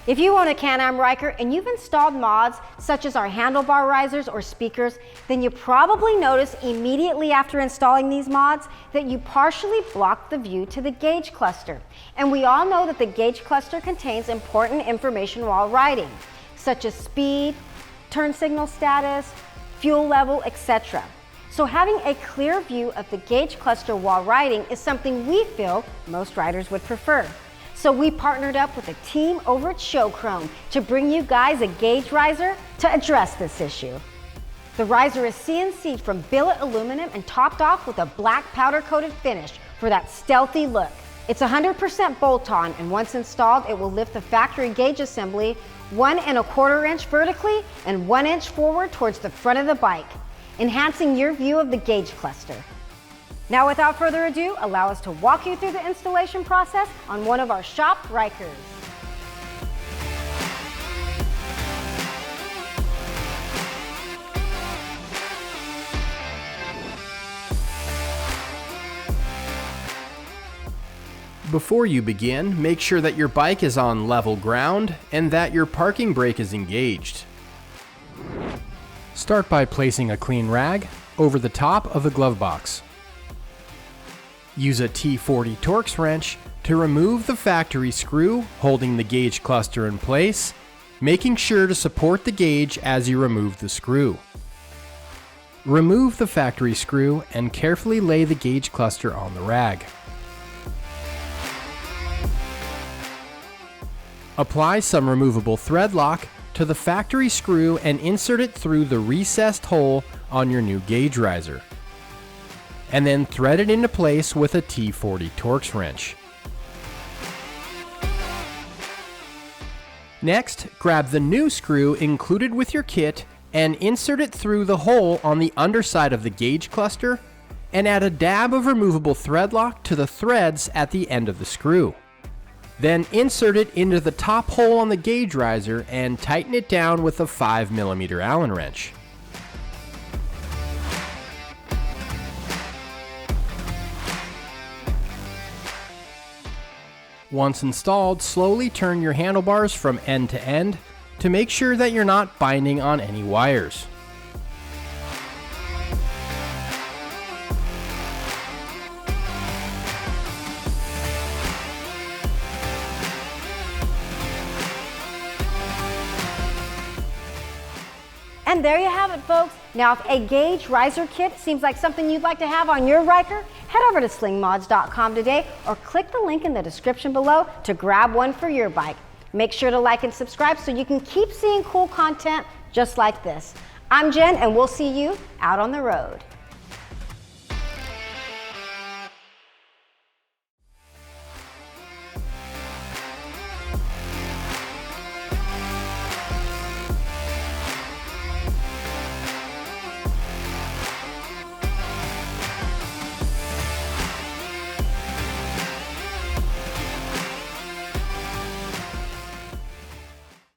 If you own a Can-Am Ryker and you've installed mods such as our handlebar risers or speakers, then you probably notice immediately after installing these mods that you partially block the view to the gauge cluster. And we all know that the gauge cluster contains important information while riding, such as speed, turn signal status, fuel level, etc. So having a clear view of the gauge cluster while riding is something we feel most riders would prefer. So we partnered up with a team over at Showchrome to bring you guys a gauge riser to address this issue. The riser is CNC'd from Billet Aluminum and topped off with a black powder-coated finish for that stealthy look. It's 100% bolt-on, and once installed, it will lift the factory gauge assembly 1 1/4 inch vertically and 1 inch forward towards the front of the bike, enhancing your view of the gauge cluster. Now, without further ado, allow us to walk you through the installation process on one of our shop Rykers. Before you begin, make sure that your bike is on level ground and that your parking brake is engaged. Start by placing a clean rag over the top of the glove box. Use a T40 Torx wrench to remove the factory screw holding the gauge cluster in place, making sure to support the gauge as you remove the screw. Remove the factory screw and carefully lay the gauge cluster on the rag. Apply some removable thread lock to the factory screw and insert it through the recessed hole on your new gauge riser, and then thread it into place with a T40 Torx wrench. Next, grab the new screw included with your kit and insert it through the hole on the underside of the gauge cluster, and add a dab of removable thread lock to the threads at the end of the screw. Then insert it into the top hole on the gauge riser and tighten it down with a 5mm Allen wrench. Once installed, slowly turn your handlebars from end to end to make sure that you're not binding on any wires. And there you have it, folks. Now, if a gauge riser kit seems like something you'd like to have on your Ryker, head over to slingmods.com today or click the link in the description below to grab one for your bike. Make sure to like and subscribe so you can keep seeing cool content just like this. I'm Jen, and we'll see you out on the road.